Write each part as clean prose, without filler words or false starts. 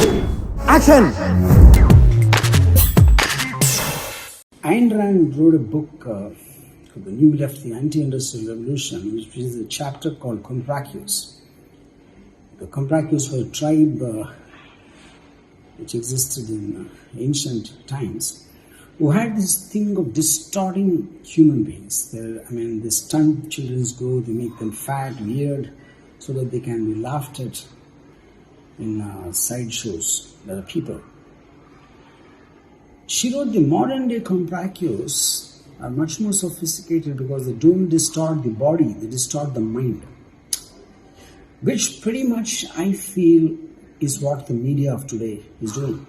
Action! Ayn Rand wrote a book called The New Left, the Anti-Industrial Revolution, which is a chapter called Comprachus. The Comprachus were a tribe which existed in ancient times, who had this thing of distorting human beings. They stunt children's growth, they make them fat, weird, so that they can be laughed at in sideshows by the people. She wrote the modern day Comprachus are much more sophisticated because they don't distort the body, they distort the mind. Which pretty much I feel is what the media of today is doing.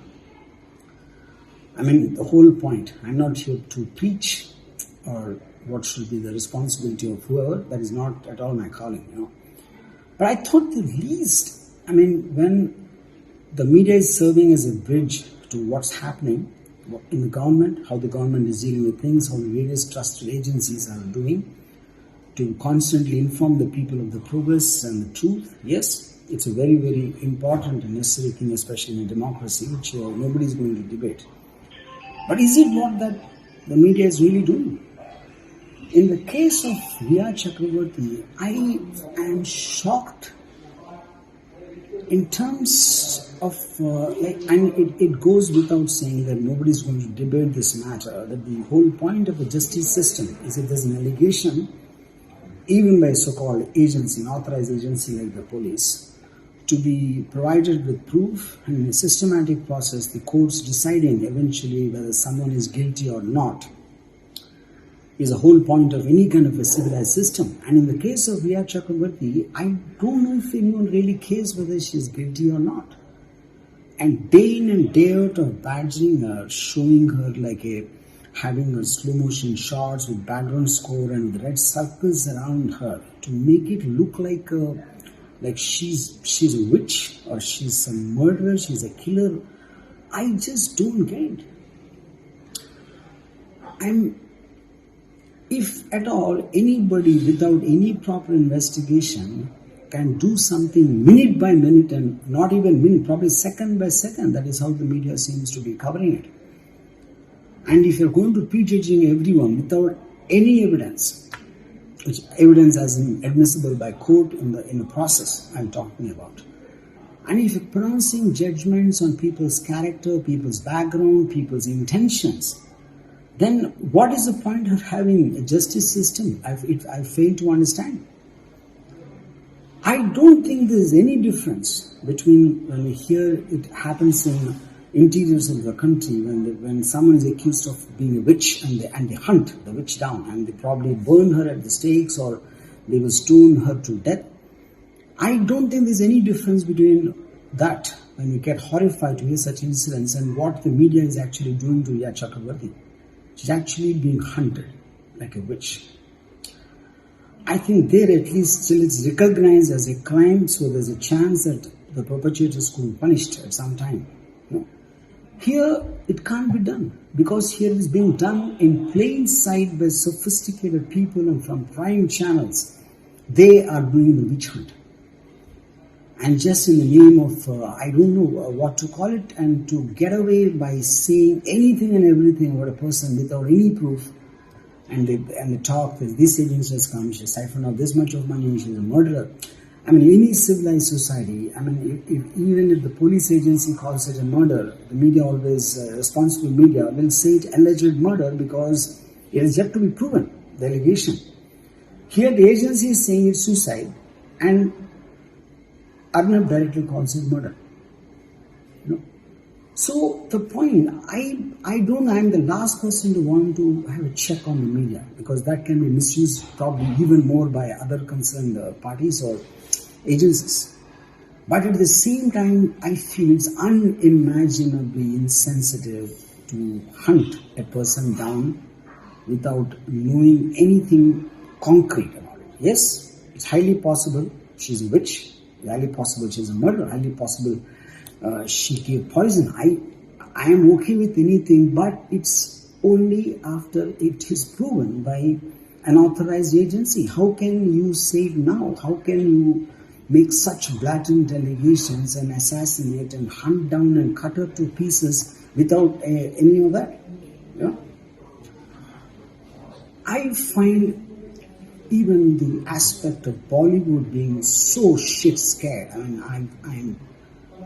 The whole point, I'm not here to preach or what should be the responsibility of whoever, that is not at all my calling, But I thought the least, when the media is serving as a bridge to what's happening in the government, how the government is dealing with things, how the various trusted agencies are doing, to constantly inform the people of the progress and the truth, yes, it's a very, very important and necessary thing, especially in a democracy, which nobody is going to debate. But is it what that the media is really doing? In the case of Ria Chakravarthi, I am shocked in terms of, and it goes without saying that nobody is going to debate this matter, that the whole point of the justice system is if there's an allegation, even by a so-called agency, an authorized agency like the police, to be provided with proof and in a systematic process, the courts deciding eventually whether someone is guilty or not, is the whole point of any kind of a civilized system. And in the case of Ria Chakravarthi, I don't know if anyone really cares whether she is guilty or not. And day in and day out of badgering her, showing her having her slow motion shots with background score and with red circles around her to make it look like she's a witch or she's a murderer, she's a killer. I just don't get it. If at all anybody without any proper investigation can do something minute by minute and not even minute, probably second by second, that is how the media seems to be covering it. And if you're going to prejudging everyone without any evidence, which evidence as admissible by court in the process I'm talking about, and if you're pronouncing judgments on people's character, people's background, people's intentions, then what is the point of having a justice system? I fail to understand. I don't think there is any difference between when we hear it happens in interiors of the country, when someone is accused of being a witch and they hunt the witch down and they probably burn her at the stakes or they will stone her to death. I don't think there's any difference between that when we get horrified to hear such incidents and what the media is actually doing to Ria Chakravarthi. She's actually being hunted like a witch. I think there at least still it's recognized as a crime, so there's a chance that the perpetrators could be punished at some time. Here it can't be done because here it is being done in plain sight by sophisticated people and from prime channels. They are doing the witch hunt. And just in the name of, I don't know what to call it, and to get away by saying anything and everything about a person without any proof, and they talk that this agency has come, she siphoned out this much of money, she's a murderer. Any civilized society, even if the police agency calls it a murder, the media always, responsible media, will say it alleged murder because it is yet to be proven, the allegation. Here the agency is saying it's suicide, and Arnab directly calls it murder. So the point, I'm the last person to want to have a check on the media because that can be misused probably even more by other concerned parties or agencies. But at the same time, I feel it's unimaginably insensitive to hunt a person down without knowing anything concrete about it. Yes, it's highly possible she's a witch, highly possible she's a murderer, highly possible she gave poison. I am okay with anything, but it's only after it is proven by an authorized agency. How can you say it now? How can you make such blatant allegations and assassinate and hunt down and cut her to pieces without any of that? Yeah? I find even the aspect of Bollywood being so shit scared. I mean,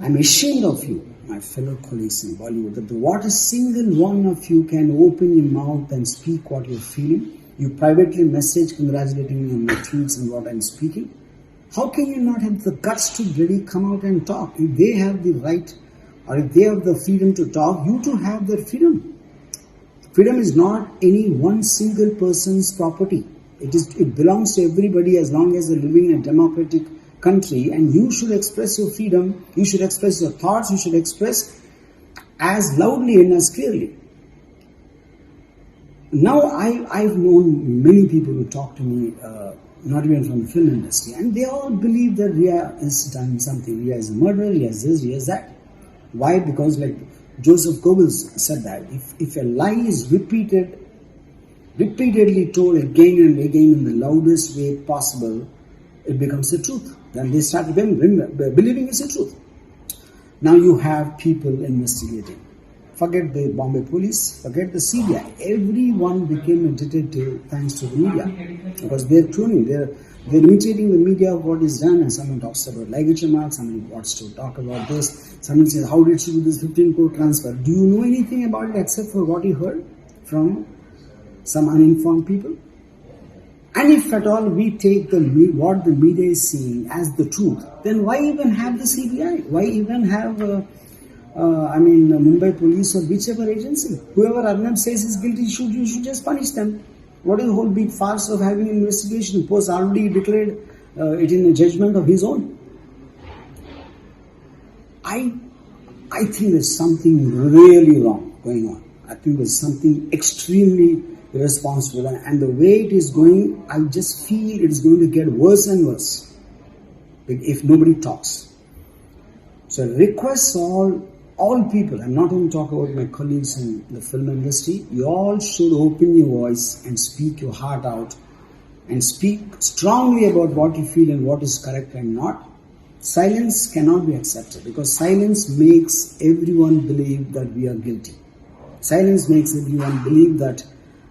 I'm ashamed of you, my fellow colleagues in Bollywood, that what a single one of you can open your mouth and speak what you're feeling. You privately message congratulating me on my tweets and what I'm speaking. How can you not have the guts to really come out and talk? If they have the right or if they have the freedom to talk, you too have that freedom. Freedom is not any one single person's property. It belongs to everybody as long as they're living in a democratic country, and you should express your freedom, you should express your thoughts, you should express as loudly and as clearly. Now, I've known many people who talk to me, not even from the film industry, and they all believe that Ria has done something. Ria is a murderer, Ria is this, Ria is that. Why? Because like Joseph Goebbels said that if a lie is repeatedly told again and again in the loudest way possible, it becomes the truth. Then they start believing it's the truth. Now you have people investigating. Forget the Bombay police, forget the CBI. Everyone became a detective thanks to the media. Because they're tuning, they're imitating the media of what is done, and someone talks about ligature marks, someone wants to talk about this, someone says, how did she do this 15 crore transfer? Do you know anything about it except for what you heard from some uninformed people? And if at all we take what the media is seeing as the truth, then why even have the CBI? Why even have Mumbai police or whichever agency? Whoever Arnab says is guilty, you should just punish them. What is the whole big farce of having an investigation? Post already declared it in a judgment of his own. I think there's something really wrong going on. I think there's something extremely irresponsible, and the way it is going, I just feel it is going to get worse and worse if nobody talks. So I request all people, I'm not going to talk about my colleagues in the film industry, you all should open your voice and speak your heart out and speak strongly about what you feel and what is correct and not. Silence cannot be accepted because silence makes everyone believe that we are guilty. Silence makes everyone believe that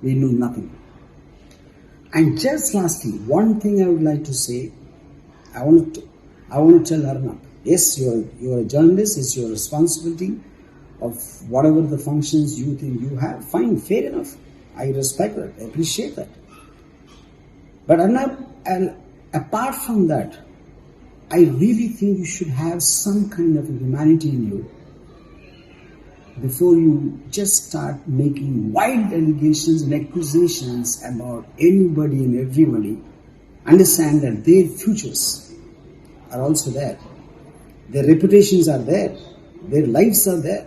we know nothing. And just lastly, one thing I would like to say, I want to tell Arnab, yes, you're a journalist, it's your responsibility of whatever the functions you think you have. Fine, fair enough. I respect that, I appreciate that. But Arnab, apart from that, I really think you should have some kind of humanity in you before you just start making wild allegations and accusations about anybody and everybody. Understand that their futures are also there. Their reputations are there. Their lives are there.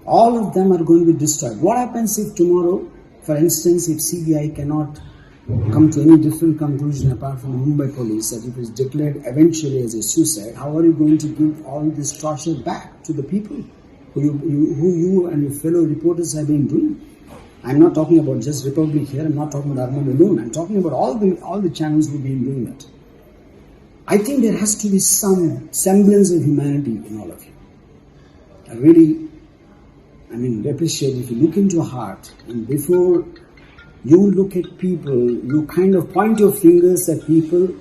All of them are going to be destroyed. What happens if tomorrow, for instance, if CBI cannot come to any different conclusion apart from Mumbai police, that it is declared eventually as a suicide, how are you going to give all this torture back to the people who you and your fellow reporters have been doing? I'm not talking about just Republic here, I'm not talking about Arnab alone, I'm talking about all the channels who have been doing that. I think there has to be some semblance of humanity in all of you. I really appreciate if you look into your heart and before you look at people, you kind of point your fingers at people.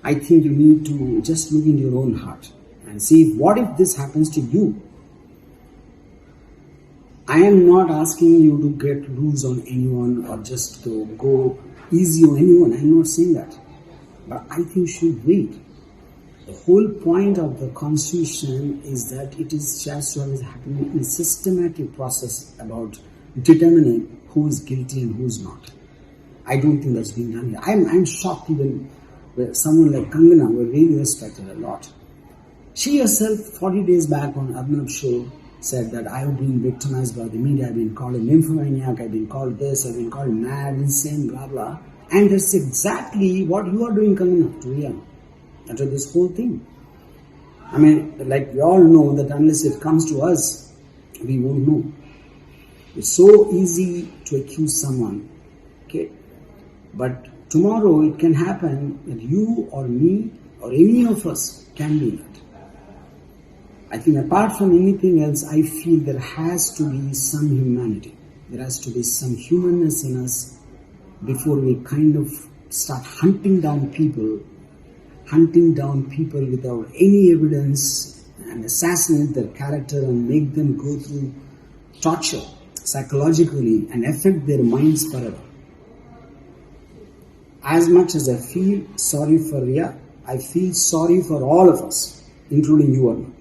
I think you need to just look into your own heart and see what if this happens to you. I am not asking you to get loose on anyone or just to go easy on anyone. I am not saying that. But I think you should wait. The whole point of the Constitution is that it is just happening in a systematic process about determining who is guilty and who is not. I don't think that's being done here. I'm shocked even with someone like Kangana, who I really respected a lot. She herself, 40 days back on Avinash show, said that I have been victimized by the media, I've been called a nymphomaniac, I've been called this, I've been called mad, insane, blah, blah. And that's exactly what you are doing, Kangana, to Ria, after this whole thing. I mean, like we all know that unless it comes to us, we won't know. It's so easy to accuse someone, okay? But tomorrow it can happen that you or me or any of us can be that. I think apart from anything else, I feel there has to be some humanity. There has to be some humanness in us before we kind of start hunting down people without any evidence and assassinate their character and make them go through torture psychologically and affect their minds forever. As much as I feel sorry for Ria, I feel sorry for all of us, including you or me.